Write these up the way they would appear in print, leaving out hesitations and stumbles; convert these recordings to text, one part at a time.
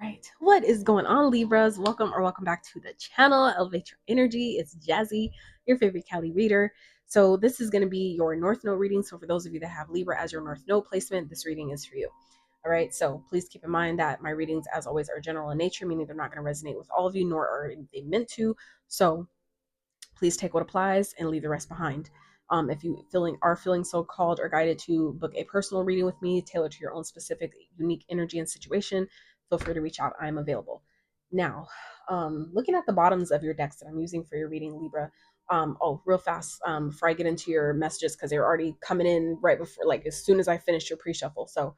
Right. What is going on, Libras? Welcome back to the channel. Elevate Your Energy. It's Jazi, your favorite Cali reader. So this is going to be your North Node reading. So for those of you that have Libra as your North Node placement, this reading is for you. All right. So please keep in mind that my readings, as always, are general in nature, meaning they're not going to resonate with all of you, nor are they meant to. So please take what applies and leave the rest behind. If you are feeling so called or guided to book a personal reading with me, tailored to your own specific, unique energy and situation, feel free to reach out. I am available. Now, looking at the bottoms of your decks that I'm using for your reading, Libra. Real fast, before I get into your messages, because they're already coming in right before, like as soon as I finish your pre-shuffle. So,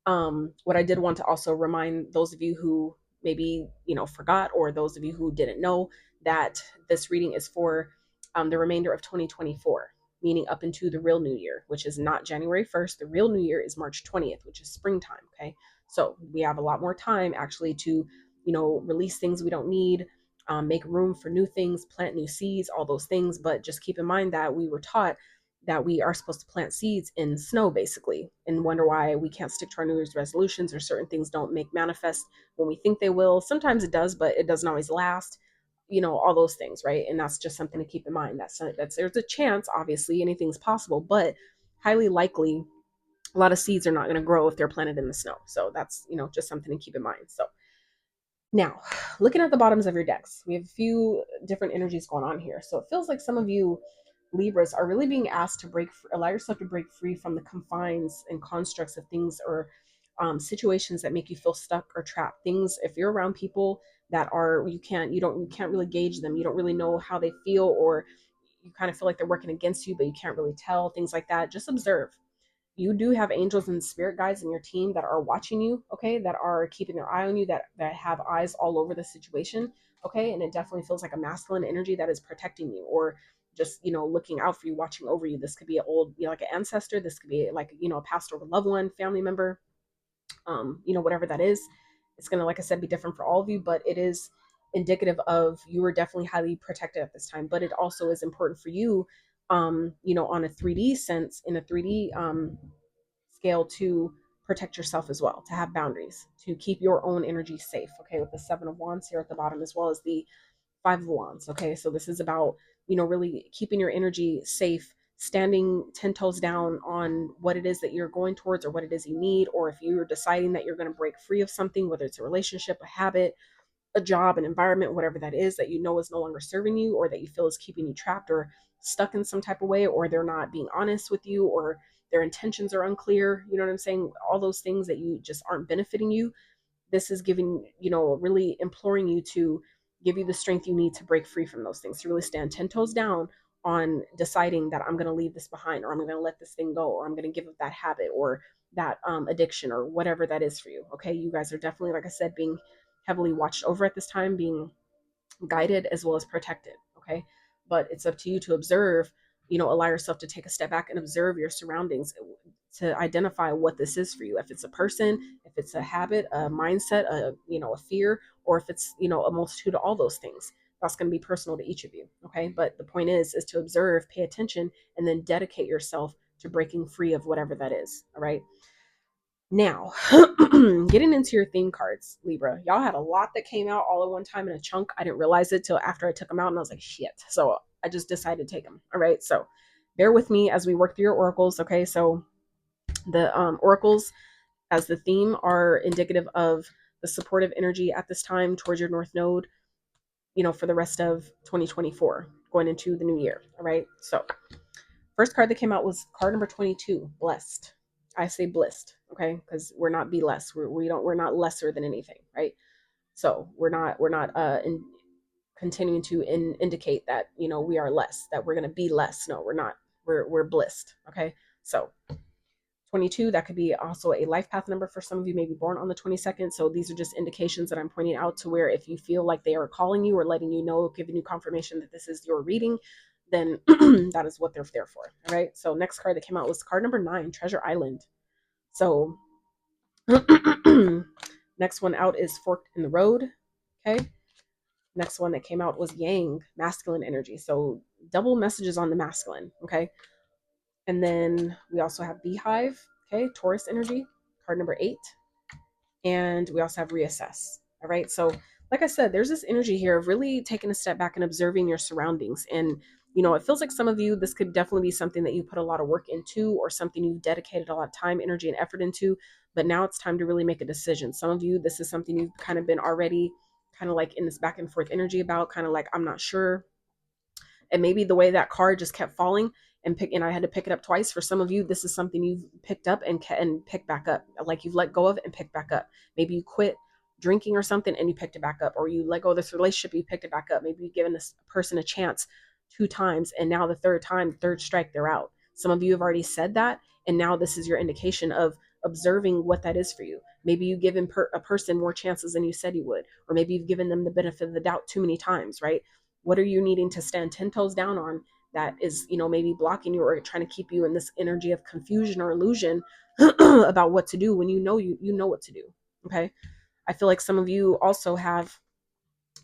what I did want to also remind those of you who maybe forgot, or those of you who didn't know, that this reading is for the remainder of 2024, meaning up into the real new year, which is not January 1st. The real new year is March 20th, which is springtime. Okay. So we have a lot more time actually to, release things we don't need, make room for new things, plant new seeds, all those things. But just keep in mind that we were taught that we are supposed to plant seeds in snow, basically, and wonder why we can't stick to our New Year's resolutions, or certain things don't make manifest when we think they will. Sometimes it does, but it doesn't always last. All those things, right? And that's just something to keep in mind. That's there's a chance, obviously, anything's possible, but highly likely a lot of seeds are not going to grow if they're planted in the snow. So that's just something to keep in mind. So now, looking at the bottoms of your decks, we have a few different energies going on here. So it feels like some of you Libras are really being asked to allow yourself to break free from the confines and constructs of things, or situations that make you feel stuck or trapped. Things, if you're around people that are, you can't really gauge them. You don't really know how they feel, or you kind of feel like they're working against you, but you can't really tell. Things like that. Just observe. You do have angels and spirit guides in your team that are watching you, okay, that are keeping their eye on you, that have eyes all over the situation, okay. And it definitely feels like a masculine energy that is protecting you, or just looking out for you, watching over you. This could be an old, like an ancestor. This could be like a passed over loved one, family member, whatever that is. It's gonna, like I said, be different for all of you, but it is indicative of you are definitely highly protected at this time. But it also is important for you, on a 3D sense, in a 3D scale, to protect yourself as well, to have boundaries, to keep your own energy safe. Okay, with the 7 of Wands here at the bottom, as well as the 5 of Wands. Okay, so this is about really keeping your energy safe, standing 10 toes down on what it is that you're going towards, or what it is you need, or if you're deciding that you're going to break free of something, whether it's a relationship, a habit, a job, an environment, whatever that is that is no longer serving you, or that you feel is keeping you trapped or stuck in some type of way, or they're not being honest with you, or their intentions are unclear. You know what I'm saying? All those things that you just aren't benefiting you. This is giving, really imploring you to give you the strength you need to break free from those things, to really stand 10 toes down on deciding that I'm going to leave this behind, or I'm going to let this thing go, or I'm going to give up that habit, or that addiction, or whatever that is for you. Okay, you guys are definitely, like I said, being heavily watched over at this time, being guided as well as protected. Okay, but it's up to you to observe, allow yourself to take a step back and observe your surroundings, to identify what this is for you. If it's a person, if it's a habit, a mindset, a fear, or if it's a multitude of all those things. That's going to be personal to each of you. Okay, but the point is to observe, pay attention, and then dedicate yourself to breaking free of whatever that is. All right. Now, getting into your theme cards, Libra, y'all had a lot that came out all at one time in a chunk. I didn't realize it till after I took them out, and I was like, shit. So I just decided to take them. All right. So bear with me as we work through your oracles. Okay. So the oracles as the theme are indicative of the supportive energy at this time towards your North Node, for the rest of 2024, going into the new year. All right. So first card that came out was card number 22, blessed. I say blessed, okay, because we're not be less. We're not lesser than anything, right? So we're not continuing to indicate that we are less, that we're gonna be less. No, we're not. We're blessed, okay. So 22, that could be also a life path number for some of you, maybe born on the 22nd. So these are just indications that I'm pointing out, to where if you feel like they are calling you or letting you know, giving you confirmation that this is your reading, then that is what they're there for. All right. So next card that came out was card number 9, Treasure Island. So next one out is Forked in the Road. Okay. Next one that came out was Yang, masculine energy. So double messages on the masculine. Okay. And then we also have Beehive, okay, Taurus energy, card number 8. And we also have Reassess. All right. So, like I said, there's this energy here of really taking a step back and observing your surroundings. And, it feels like some of you, this could definitely be something that you put a lot of work into, or something you've dedicated a lot of time, energy, and effort into. But now it's time to really make a decision. Some of you, this is something you've kind of been already kind of like in this back and forth energy about, kind of like, I'm not sure. And maybe the way that card just kept falling and I had to pick it up twice. For some of you, this is something you've picked up and picked back up. Like you've let go of it and picked back up. Maybe you quit drinking or something and you picked it back up, or you let go of this relationship, you picked it back up. Maybe you've given this person a chance 2 times, and now the third time, third strike, they're out. Some of you have already said that, and now this is your indication of observing what that is for you. Maybe you've given a person more chances than you said you would, or maybe you've given them the benefit of the doubt too many times, right? What are you needing to stand 10 toes down on that is, maybe blocking you or trying to keep you in this energy of confusion or illusion about what to do when you know what to do? Okay. I feel like some of you also have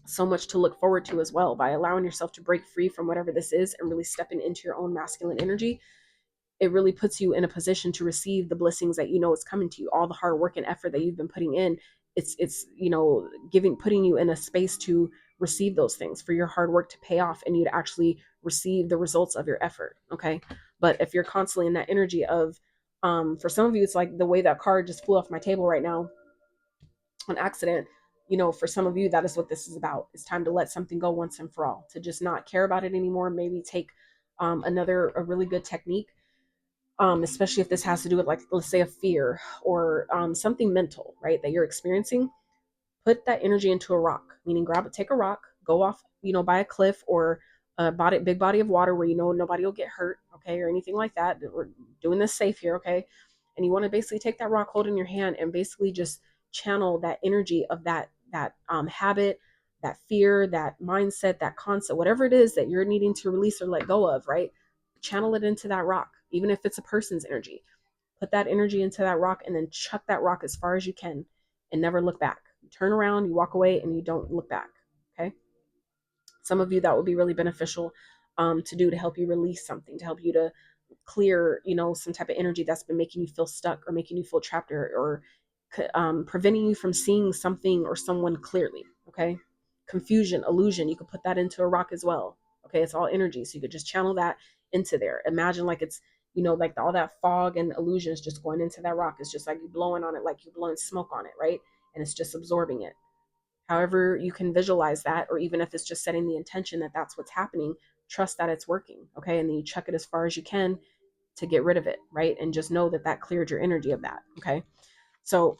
so much to look forward to as well by allowing yourself to break free from whatever this is and really stepping into your own masculine energy. It really puts you in a position to receive the blessings that is coming to you. All the hard work and effort that you've been putting in, it's putting you in a space to receive those things, for your hard work to pay off and you to actually receive the results of your effort. Okay. But if you're constantly in that energy of for some of you, it's like the way that card just flew off my table right now on accident. For some of you, that is what this is about. It's time to let something go once and for all, to just not care about it anymore. Maybe take a really good technique, especially if this has to do with, like, let's say a fear or something mental, right, that you're experiencing. Put that energy into a rock, meaning take a rock, go off, by a cliff or a big body of water where nobody will get hurt, okay, or anything like that. We're doing this safe here, okay? And you want to basically take that rock, hold it in your hand, and basically just channel that energy of that habit, that fear, that mindset, that concept, whatever it is that you're needing to release or let go of, right? Channel it into that rock, even if it's a person's energy. Put that energy into that rock and then chuck that rock as far as you can and never look back. You turn around, you walk away, and you don't look back. Okay. Some of you, that would be really beneficial to do, to help you release something, to help you to clear, some type of energy that's been making you feel stuck or making you feel trapped, or preventing you from seeing something or someone clearly. Okay. Confusion, illusion, you could put that into a rock as well. Okay. It's all energy. So you could just channel that into there. Imagine like it's, like all that fog and illusion is just going into that rock. It's just like you blowing on it, like you're blowing smoke on it, right? And it's just absorbing it. However you can visualize that, or even if it's just setting the intention that that's what's happening, trust that it's working. Okay. And then you chuck it as far as you can to get rid of it, right? And just know that that cleared your energy of that. Okay. So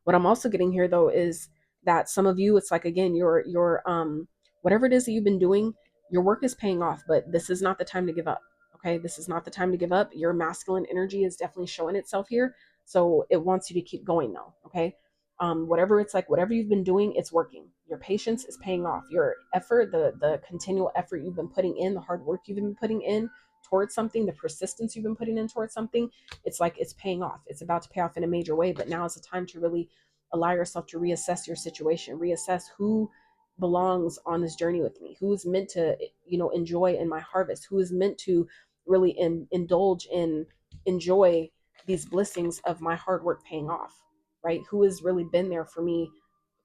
what I'm also getting here though is that some of you, it's like, again, your whatever it is that you've been doing, your work is paying off, but this is not the time to give up. Okay, this is not the time to give up. Your masculine energy is definitely showing itself here, so it wants you to keep going though. Okay, whatever it's like, whatever you've been doing, it's working. Your patience is paying off. Your effort, the continual effort you've been putting in, the hard work you've been putting in towards something, the persistence you've been putting in towards something, it's like it's paying off. It's about to pay off in a major way, but now is the time to really allow yourself to reassess your situation, reassess who belongs on this journey with me, who's meant to enjoy in my harvest, who is meant to really indulge in, enjoy these blessings of my hard work paying off, right? Who has really been there for me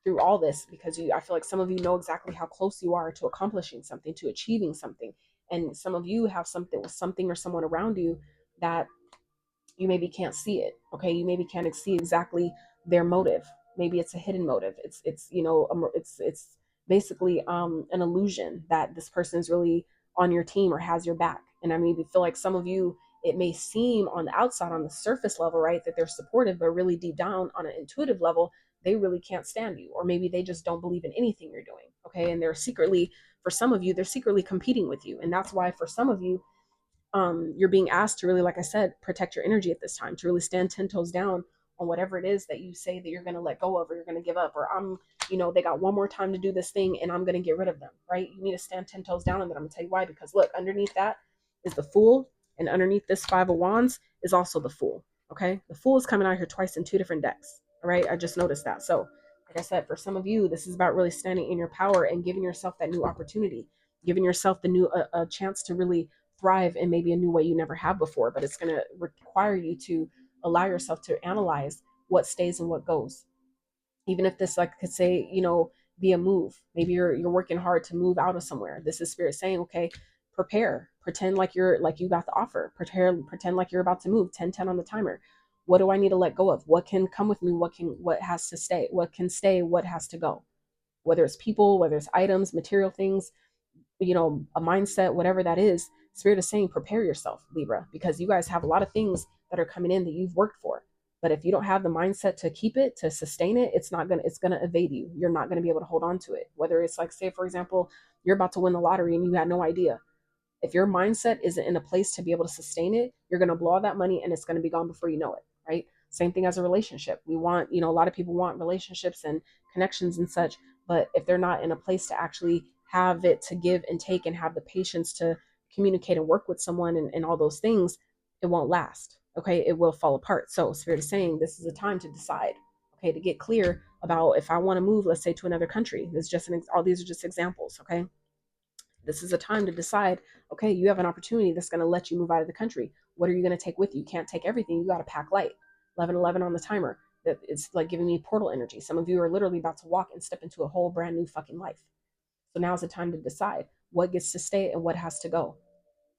through all this, because I feel like some of you know exactly how close you are to accomplishing something, to achieving something, and some of you have something with something or someone around you that you maybe can't see it. Okay, you maybe can't see exactly their motive. Maybe it's a hidden motive. It's basically an illusion that this person is really on your team or has your back. And I maybe feel like some of you, it may seem on the outside, on the surface level, right, that they're supportive, but really deep down on an intuitive level, they really can't stand you, or maybe they just don't believe in anything you're doing. Okay, and they're secretly, for some of you, they're secretly competing with you, and that's why for some of you, you're being asked to really, like I said, protect your energy at this time, to really stand 10 toes down on whatever it is that you say that you're going to let go of, or you're going to give up, or they got one more time to do this thing and I'm going to get rid of them, right? You need to stand 10 toes down on that. I'm going to tell you why, because look, underneath that is the Fool, and underneath this Five of Wands is also the Fool. Okay, the Fool is coming out here twice in two different decks. All right, I just noticed that. So like I said, for some of you, this is about really standing in your power and giving yourself that new opportunity, giving yourself the new a chance to really thrive in maybe a new way you never have before. But it's going to require you to allow yourself to analyze what stays and what goes. Even if this like could say, you know, be a move. Maybe you're working hard to move out of somewhere. This is spirit saying, okay, prepare. Pretend like you got the offer. Pretend like you're about to move. 10-10 on the timer. What do I need to let go of? What can come with me? What has to stay? What can stay? What has to go? Whether it's people, whether it's items, material things, you know, a mindset, whatever that is. Spirit is saying prepare yourself, Libra, because you guys have a lot of things that are coming in that you've worked for. But if you don't have the mindset to keep it, to sustain it, it's gonna evade you. You're not gonna be able to hold on to it. Whether it's like, say for example, you're about to win the lottery and you had no idea. If your mindset isn't in a place to be able to sustain it, you're going to blow all that money and it's going to be gone before you know it, right? Same thing as a relationship. We want, you know, a lot of people want relationships and connections and such, but if they're not in a place to actually have it to give and take and have the patience to communicate and work with someone and all those things, it won't last. Okay, it will fall apart. So Spirit is saying this is a time to decide, okay, to get clear about if I want to move, let's say to another country. This is just all these are just examples, okay? This is a time to decide, okay, you have an opportunity that's going to let you move out of the country. What are you going to take with you? You can't take everything. You got to pack light. 11:11 on the timer. That it's like giving me portal energy. Some of you are literally about to walk and step into a whole brand new fucking life. So now is the time to decide what gets to stay and what has to go.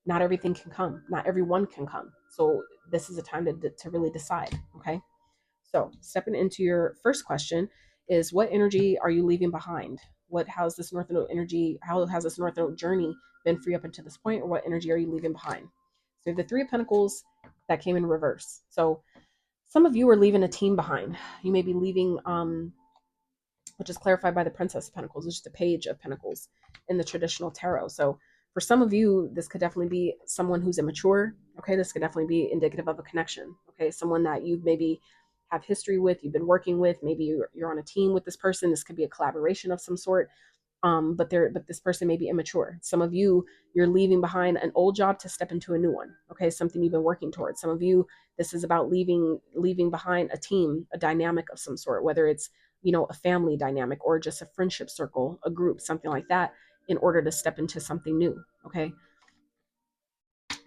Not everything can come. Not everyone can come. So this is a time to really decide, okay? So, stepping into your first question is what energy are you leaving behind? How's this North Node energy, how has this North Node journey been for you up until this point, or what energy are you leaving behind? So, you have the Three of Pentacles that came in reverse. So, some of you are leaving a team behind. You may be leaving, which is clarified by the Princess of Pentacles, which is the Page of Pentacles in the traditional tarot. So, for some of you, this could definitely be someone who's immature. Okay, this could definitely be indicative of a connection. Okay, someone that you maybe have history with, you've been working with, maybe you're on a team with this person. This could be a collaboration of some sort. But this person may be immature. Some of you, you're leaving behind an old job to step into a new one. Okay, something you've been working towards. Some of you, this is about leaving behind a team, a dynamic of some sort, whether it's, you know, a family dynamic or just a friendship circle, a group, something like that, in order to step into something new. Okay,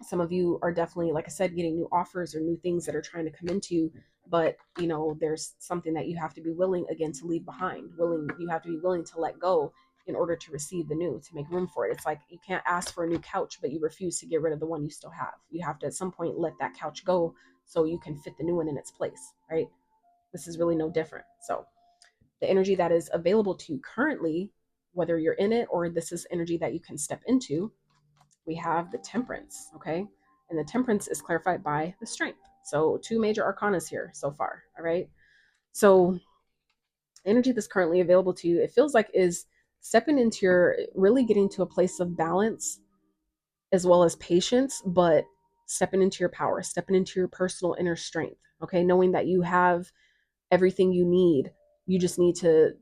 some of you are definitely, like I said, getting new offers or new things that are trying to come into you, but you know, there's something that you have to be willing again to leave behind. You have to be willing to let go in order to receive the new, to make room for it. It's like you can't ask for a new couch, but you refuse to get rid of the one you still have. You have to at some point let that couch go so you can fit the new one in its place, right? This is really no different. So the energy that is available to you currently, whether you're in it or this is energy that you can step into, we have the Temperance, okay? And the Temperance is clarified by the Strength. So two major arcanas here so far, all right? So energy that's currently available to you, it feels like is stepping into really getting to a place of balance as well as patience, but stepping into your power, stepping into your personal inner strength, okay? Knowing that you have everything you need. You just need to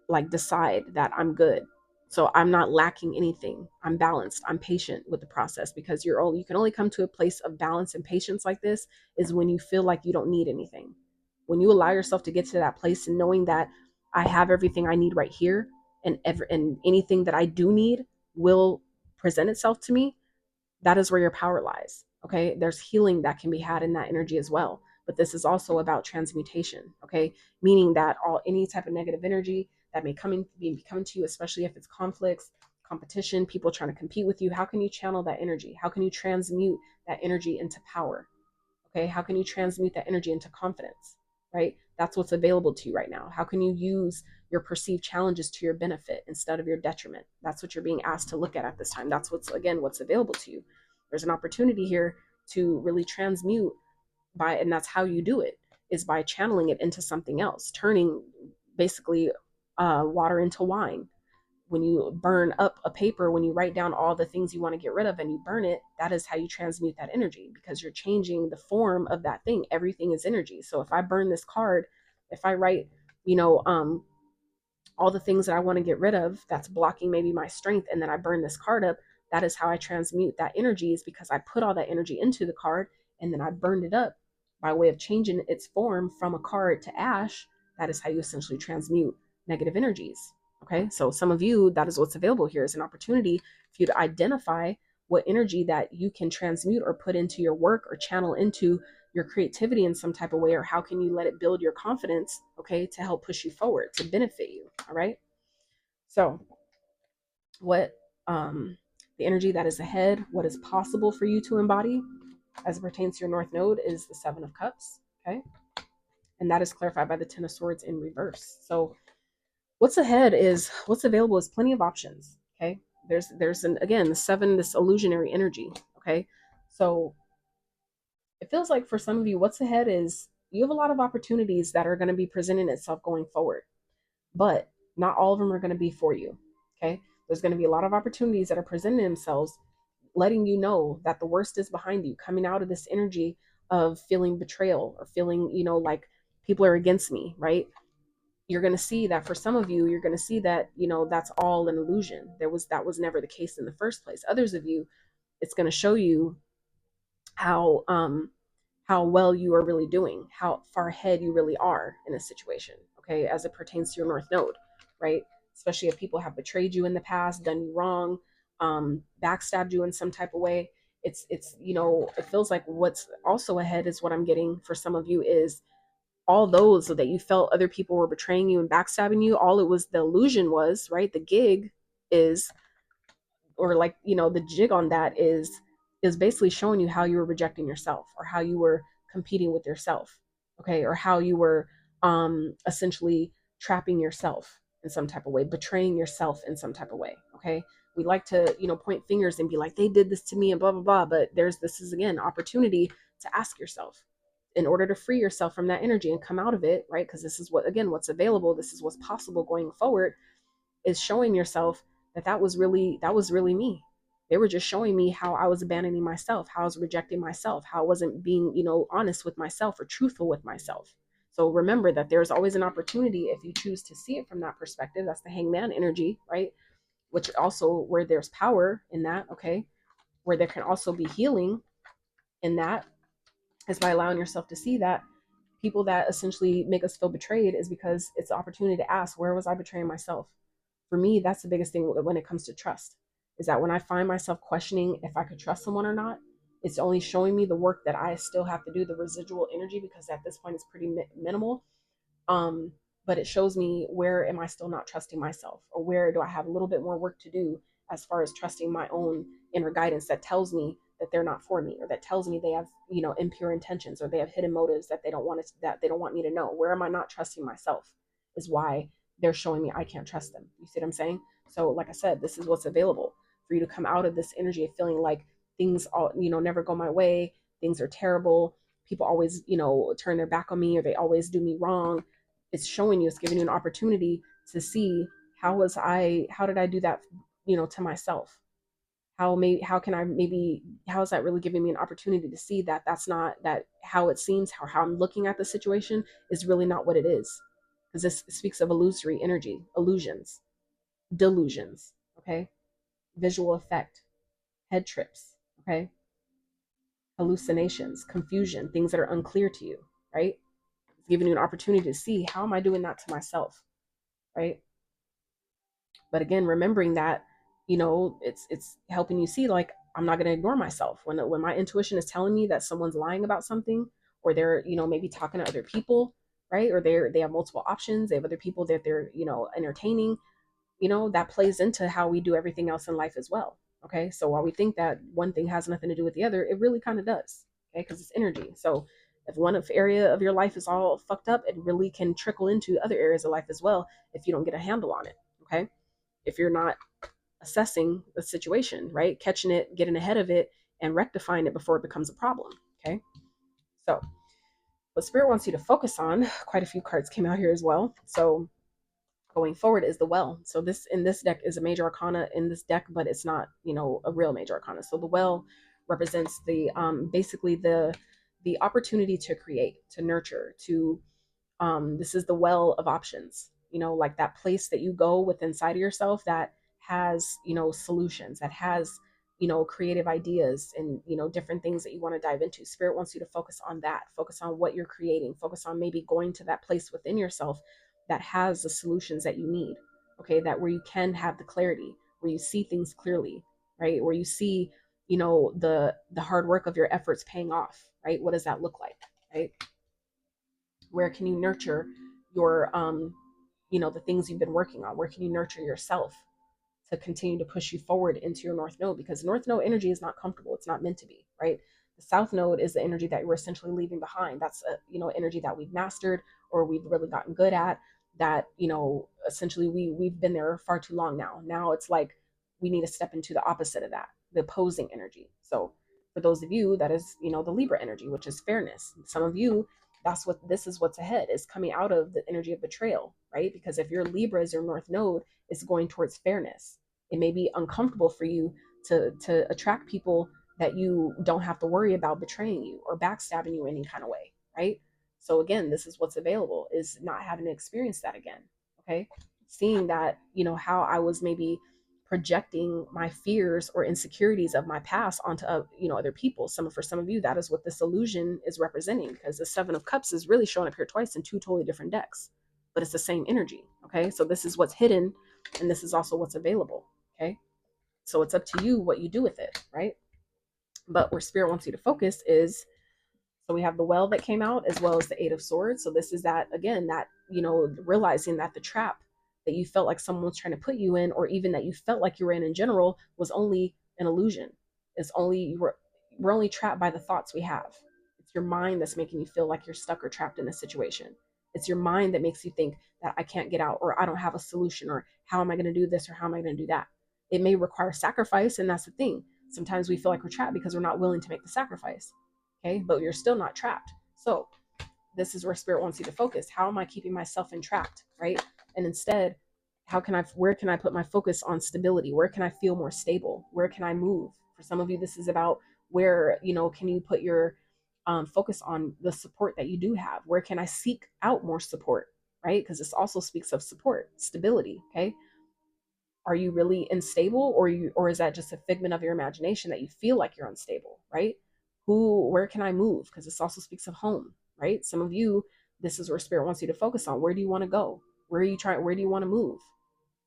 like decide that I'm good. So I'm not lacking anything. I'm balanced. I'm patient with the process, because you can only come to a place of balance and patience like this is when you feel like you don't need anything. When you allow yourself to get to that place and knowing that I have everything I need right here, and anything that I do need will present itself to me, that is where your power lies. Okay, there's healing that can be had in that energy as well, but this is also about transmutation. Okay, meaning that any type of negative energy that may be coming to you, especially if it's conflicts, competition, people trying to compete with you, how can you channel that energy? How can you transmute that energy into power? Okay, how can you transmute that energy into confidence? Right, that's what's available to you right now. How can you use your perceived challenges to your benefit instead of your detriment? That's what you're being asked to look at this time. That's what's available to you. There's an opportunity here to really transmute and that's how you do it, is by channeling it into something else, turning basically water into wine. When you burn up a paper, when you write down all the things you want to get rid of and you burn it, that is how you transmute that energy, because you're changing the form of that thing. Everything is energy. So if I burn this card, if I write, you know, all the things that I want to get rid of that's blocking maybe my strength, and then I burn this card up, that is how I transmute that energy, is because I put all that energy into the card and then I burned it up by way of changing its form from a card to ash. That is how you essentially transmute negative energies. Okay, so some of you, that is what's available here, is an opportunity for you to identify what energy that you can transmute or put into your work or channel into your creativity in some type of way, or how can you let it build your confidence, okay, to help push you forward, to benefit you. All right. So what the energy that is ahead, what is possible for you to embody as it pertains to your North Node is the Seven of Cups. Okay. And that is clarified by the Ten of Swords in reverse. So what's ahead is, what's available is plenty of options. Okay. There's an, again, the seven, this illusionary energy. Okay. So it feels like for some of you, what's ahead is you have a lot of opportunities that are going to be presenting itself going forward, but not all of them are going to be for you. Okay. There's going to be a lot of opportunities that are presenting themselves, letting you know that the worst is behind you, coming out of this energy of feeling betrayal or feeling, like people are against me, right? You're going to see that for some of you, you're going to see that, that's all an illusion. That was never the case in the first place. Others of you, it's going to show you how well you are really doing, how far ahead you really are in a situation, okay, as it pertains to your North Node, right? Especially if people have betrayed you in the past, done you wrong, backstabbed you in some type of way. It's it feels like what's also ahead is what I'm getting for some of you is all those that you felt other people were betraying you and backstabbing you. All it was, the illusion was, right? The gig is, or like, the jig on that is basically showing you how you were rejecting yourself, or how you were competing with yourself, okay, or how you were essentially trapping yourself in some type of way, betraying yourself in some type of way. Okay, we like to point fingers and be like, they did this to me and blah blah blah, but this is again opportunity to ask yourself, in order to free yourself from that energy and come out of it, right? Because this is what's available, this is what's possible going forward, is showing yourself that was really me. They were just showing me how I was abandoning myself, how I was rejecting myself, how I wasn't being, honest with myself or truthful with myself. So remember that there's always an opportunity if you choose to see it from that perspective. That's the hangman energy, right? Which also, where there's power in that, okay, where there can also be healing in that, is by allowing yourself to see that people that essentially make us feel betrayed is because it's an opportunity to ask, where was I betraying myself? For me, that's the biggest thing when it comes to trust, is that when I find myself questioning if I could trust someone or not, it's only showing me the work that I still have to do, the residual energy, because at this point it's pretty minimal. um but it shows me, where am I still not trusting myself, or where do I have a little bit more work to do as far as trusting my own inner guidance that tells me that they're not for me, or that tells me they have, impure intentions, or they have hidden motives that they don't want that they don't want me to know. Where am I not trusting myself is why they're showing me I can't trust them. You see what I'm saying? So like I said, this is what's available for you to come out of this energy of feeling like things all, never go my way, things are terrible, people always, turn their back on me, or they always do me wrong. It's showing you, it's giving you an opportunity to see, how did I do that, to myself? How can I, maybe, how is that really giving me an opportunity to see that that's not, that how it seems, how I'm looking at the situation is really not what it is. Because this speaks of illusory energy, illusions, delusions, okay, visual effect, head trips, okay, hallucinations, confusion, things that are unclear to you, right? It's giving you an opportunity to see, how am I doing that to myself, right? But again, remembering that, it's helping you see, like, I'm not going to ignore myself when my intuition is telling me that someone's lying about something, or they're, maybe talking to other people, right? Or they have multiple options, they have other people that they're, entertaining. That plays into how we do everything else in life as well. Okay, so while we think that one thing has nothing to do with the other, it really kind of does. Okay, because it's energy. So if one area of your life is all fucked up, it really can trickle into other areas of life as well if you don't get a handle on it. Okay, if you're not assessing the situation, right, catching it, getting ahead of it, and rectifying it before it becomes a problem. Okay, so what Spirit wants you to focus on, quite a few cards came out here as well. So going forward is the well. So this, in this deck, is a major arcana in this deck, but it's not, a real major arcana. So the well represents the basically the opportunity to create, to nurture, to this is the well of options, like that place that you go with inside of yourself that has, solutions, that has, creative ideas, and, different things that you want to dive into. Spirit wants you to focus on that, focus on what you're creating, focus on maybe going to that place within yourself that has the solutions that you need. Okay, that where you can have the clarity, where you see things clearly, right? Where you see you know, the hard work of your efforts paying off, right? What does that look like, right? Where can you nurture your you know, the things you've been working on? Where can you nurture yourself to continue to push you forward into your north node? Because north node energy is not comfortable. It's not meant to be, right? The south node is the energy that you're essentially leaving behind. That's a, you know, energy that we've mastered or we've really gotten good at, that, you know, essentially we've been there far too long now. Now it's like we need to step into the opposite of that, the opposing energy. So for those of you, that is, you know, the Libra energy, which is fairness. Some of you, that's what this is, what's ahead is coming out of the energy of betrayal, right? Because if your Libra is your north node, it's going towards fairness. It may be uncomfortable for you to attract people that you don't have to worry about betraying you or backstabbing you in any kind of way, right? So again, this is what's available, is not having to experience that again. Okay, seeing that, you know, how I was maybe projecting my fears or insecurities of my past onto you know, other people. For some of you, that is what this illusion is representing, because the Seven of Cups is really showing up here twice in two totally different decks, but it's the same energy. Okay, so this is what's hidden, and this is also what's available. Okay, so it's up to you what you do with it, right? But where spirit wants you to focus is, so we have the well that came out as well as the Eight of Swords. So this is that, again, that, you know, realizing that the trap that you felt like someone was trying to put you in, or even that you felt like you were in general, was only an illusion. It's only, we're only trapped by the thoughts we have. It's your mind that's making you feel like you're stuck or trapped in a situation. It's your mind that makes you think that I can't get out, or I don't have a solution, or how am I going to do this, or how am I going to do that. It may require sacrifice, and that's the thing. Sometimes we feel like we're trapped because we're not willing to make the sacrifice. Okay, but you're still not trapped. So this is where spirit wants you to focus. How am I keeping myself entrapped, right? And instead, where can I put my focus on stability? Where can I feel more stable? Where can I move? For some of you, this is about where, you know, can you put your focus on the support that you do have? Where can I seek out more support, right? Because this also speaks of support, stability. Okay, are you really unstable, or is that just a figment of your imagination that you feel like you're unstable, right? Where can I move? Because this also speaks of home, right? Some of you, this is where spirit wants you to focus on. Where do you want to go? Where do you want to move?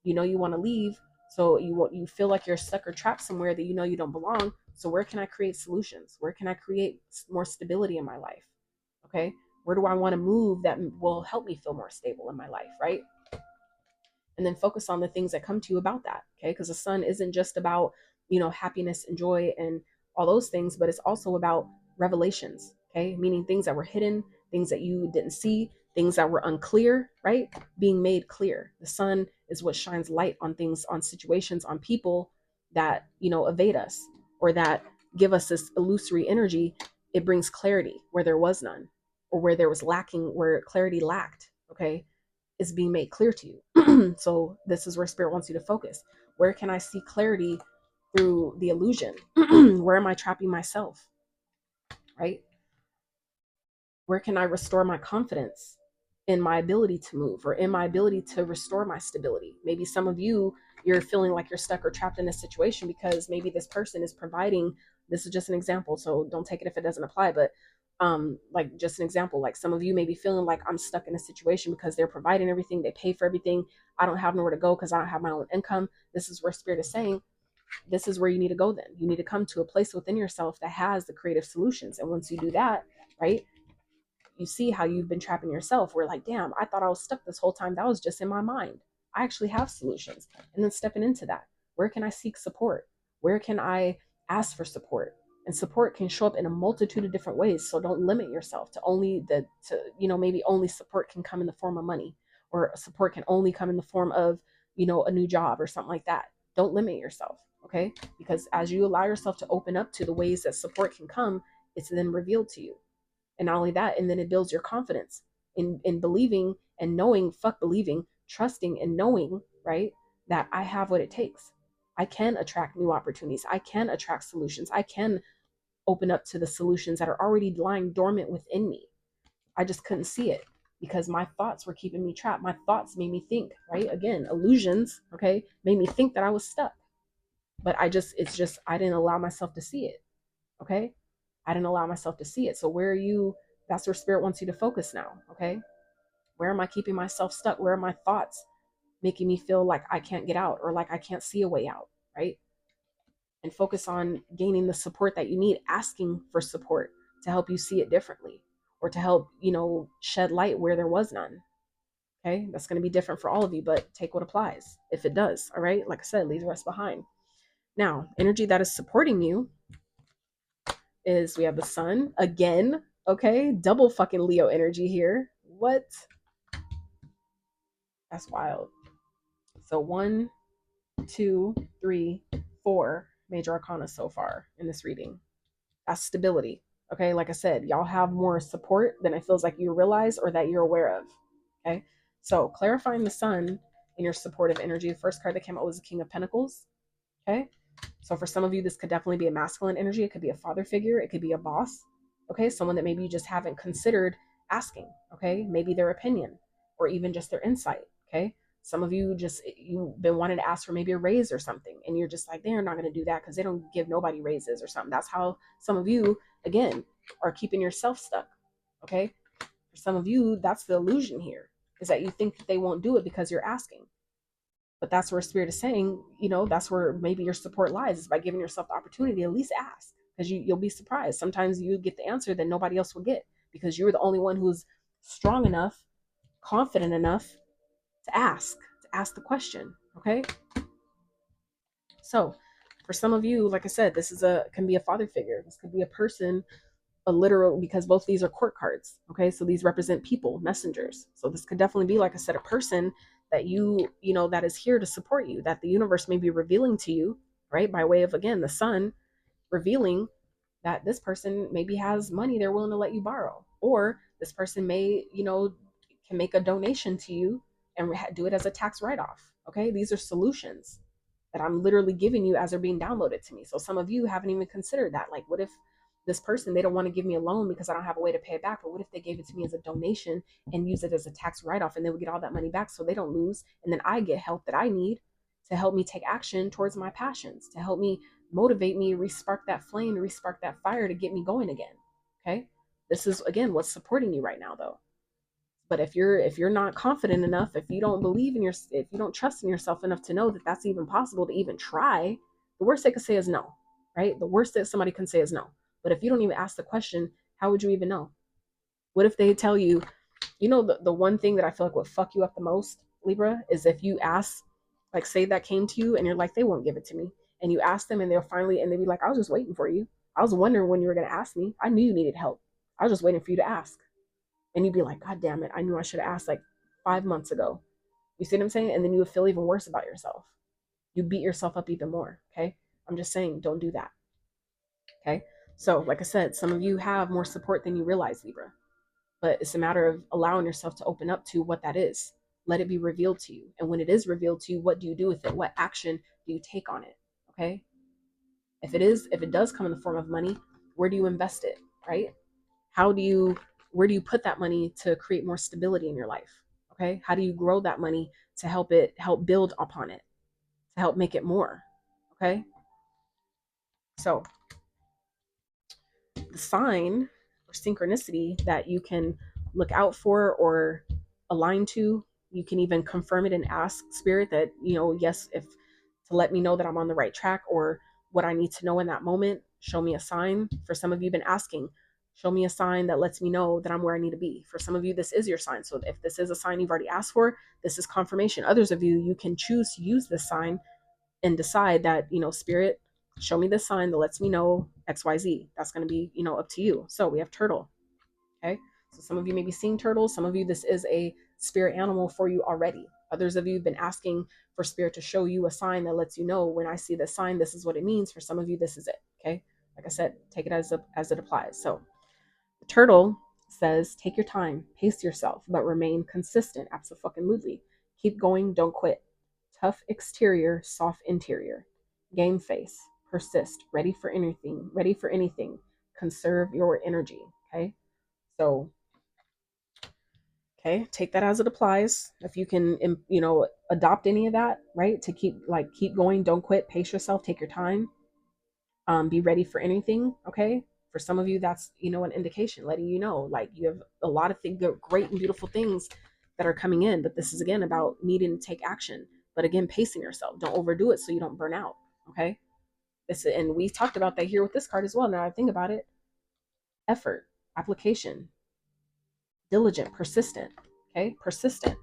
You know, you want to leave, so you feel like you're stuck or trapped somewhere that you know you don't belong. So where can I create solutions? Where can I create more stability in my life? Okay, where do I want to move that will help me feel more stable in my life, right? And then focus on the things that come to you about that. Okay, because the sun isn't just about, you know, happiness and joy and all those things, but it's also about revelations. Okay, meaning things that were hidden, things that you didn't see, things that were unclear, right, being made clear. The sun is what shines light on things, on situations, on people that, you know, evade us, or that give us this illusory energy. It brings clarity where there was none, or where there was lacking, where clarity lacked. Okay, is being made clear to you. So this is where spirit wants you to focus. Where can I see clarity through the illusion? Where am I trapping myself, right? Where can I restore my confidence in my ability to move, or in my ability to restore my stability? Maybe some of you, you're feeling like you're stuck or trapped in a situation because maybe this person is providing, this is just an example, so don't take it if it doesn't apply, but like just an example, like some of you may be feeling like, I'm stuck in a situation because they're providing everything, they pay for everything, I don't have nowhere to go because I don't have my own income. This is where spirit is saying, this is where you need to go. Then you need to come to a place within yourself that has the creative solutions. And once you do that, right, you see how you've been trapping yourself. We're like, damn, I thought I was stuck this whole time. That was just in my mind. I actually have solutions. And then stepping into that, where can I seek support? Where can I ask for support? And support can show up in a multitude of different ways. So don't limit yourself to you know, maybe only support can come in the form of money, or support can only come in the form of, you know, a new job or something like that. Don't limit yourself. Okay, because as you allow yourself to open up to the ways that support can come, it's then revealed to you. And not only that, and then it builds your confidence in believing and knowing, fuck believing, trusting and knowing, right, that I have what it takes. I can attract new opportunities. I can attract solutions. I can open up to the solutions that are already lying dormant within me. I just couldn't see it because my thoughts were keeping me trapped. My thoughts made me think, right? Again, illusions, okay, made me think that I was stuck. But I didn't allow myself to see it. Okay, I didn't allow myself to see it. So where are you? That's where spirit wants you to focus now. Okay, where am I keeping myself stuck? Where are my thoughts making me feel like I can't get out, or like I can't see a way out, right? and focus on gaining the support that you need, asking for support to help you see it differently, or to help, shed light where there was none. Okay, that's going to be different for all of you, but take what applies if it does. All right, like I said, leave the rest behind. Now, energy that is supporting you is, we have the sun again. Okay, double fucking Leo energy here. What? That's wild. So 1, 2, 3, 4 major arcana so far in this reading. That's stability. Okay, like I said, y'all have more support than it feels like you realize or that you're aware of. Okay, so clarifying the sun in your supportive energy. The first card that came out was the King of Pentacles. Okay, so for some of you, this could definitely be a masculine energy. It could be a father figure. It could be a boss. Okay, someone that maybe you just haven't considered asking. Okay, maybe their opinion or even just their insight. Okay, some of you you've been wanting to ask for maybe a raise or something, and you're just like, they're not going to do that because they don't give nobody raises or something. That's how some of you, again, are keeping yourself stuck. Okay, for some of you, that's the illusion here, is that you think that they won't do it because you're asking. But that's where Spirit is saying, that's where maybe your support lies, is by giving yourself the opportunity to at least ask, because you'll be surprised. Sometimes you get the answer that nobody else will get, because you're the only one who's strong enough, confident enough to ask the question. Okay, so for some of you, like I said, this can be a father figure. This could be a person, a literal, because both these are court cards. Okay, so these represent people, messengers. So this could definitely be, like I said, a person that that is here to support you, that the universe may be revealing to you, right, by way of, again, the sun revealing that this person maybe has money they're willing to let you borrow, or this person may, can make a donation to you and do it as a tax write-off. Okay, these are solutions that I'm literally giving you as they're being downloaded to me. So some of you haven't even considered that. Like, what if this person, they don't want to give me a loan because I don't have a way to pay it back, but what if they gave it to me as a donation and use it as a tax write-off, and they would get all that money back so they don't lose, and then I get help that I need to help me take action towards my passions, to help me motivate me, respark that flame, respark that fire to get me going again. Okay, this is, again, what's supporting you right now, though. But if you're not confident enough, if you don't believe in if you don't trust in yourself enough to know that that's even possible, to even try, the worst they could say is no. Right, the worst that somebody can say is no. But if you don't even ask the question, how would you even know? What if they tell you, the one thing that I feel like would fuck you up the most, Libra, is if you ask, like, say that came to you and you're like, they won't give it to me, and you ask them and they'll be like, I was just waiting for you. I was wondering when you were going to ask me. I knew you needed help. I was just waiting for you to ask. And you'd be like, God damn it, I knew I should have asked like 5 months ago. You see what I'm saying? And then you would feel even worse about yourself. You beat yourself up even more. Okay, I'm just saying, don't do that. Okay, so like I said, some of you have more support than you realize, Libra, but it's a matter of allowing yourself to open up to what that is. Let it be revealed to you, and when it is revealed to you, what do you do with it? What action do you take on it? Okay, if it does come in the form of money, where do you invest it? Right, where do you put that money to create more stability in your life? Okay, how do you grow that money to help build upon it, to help make it more? Okay, so the sign or synchronicity that you can look out for or align to, you can even confirm it and ask Spirit that, yes, if to let me know that I'm on the right track, or what I need to know in that moment. Show me a sign. For some of you, have been asking, show me a sign that lets me know that I'm where I need to be. For some of you, this is your sign. So if this is a sign you've already asked for, this is confirmation. Others of you, you can choose to use this sign and decide that, Spirit, show me this sign that lets me know XYZ. That's going to be, up to you. So we have turtle. Okay, so some of you may be seeing turtles. Some of you, this is a spirit animal for you already. Others of you have been asking for Spirit to show you a sign that lets you know, when I see this sign, this is what it means. For some of you, this is it. Okay, like I said, take it as it applies. So the turtle says, take your time, pace yourself, but remain consistent. Absolutely. Keep going, don't quit. Tough exterior, soft interior. Game face, persist, ready for anything. Conserve your energy. Okay, so okay, take that as it applies. If you can, adopt any of that, right? To keep going, don't quit, pace yourself, take your time, be ready for anything. Okay, for some of you, that's, an indication letting you know, like, you have a lot of great and beautiful things that are coming in, but this is, again, about needing to take action. But again, pacing yourself, don't overdo it so you don't burn out. Okay, And we talked about that here with this card as well. Now I think about it. Effort, application, diligent, persistent. Okay, persistent.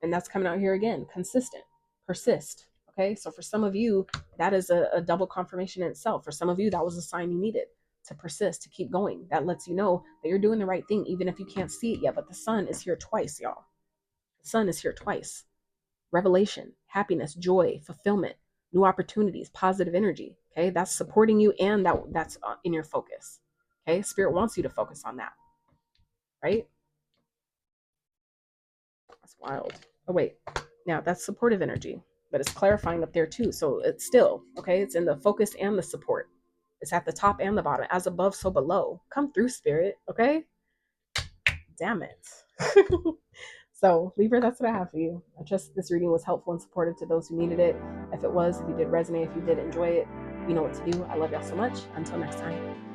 And that's coming out here again. Consistent, persist. Okay, so for some of you, that is a double confirmation in itself. For some of you, that was a sign you needed to persist, to keep going. That lets you know that you're doing the right thing, even if you can't see it yet. But the sun is here twice, y'all. The sun is here twice. Revelation, happiness, joy, fulfillment, new opportunities, positive energy. Okay, that's supporting you, and that's in your focus. Okay, Spirit wants you to focus on that, right? That's wild. Oh wait, now that's supportive energy, but it's clarifying up there too. So it's still okay. It's in the focus and the support. It's at the top and the bottom, as above, so below. Come through, Spirit. Okay. Damn it. So, Libra, that's what I have for you. I trust this reading was helpful and supportive to those who needed it. If it was, if you did resonate, if you did enjoy it, you know what to do. I love y'all so much. Until next time.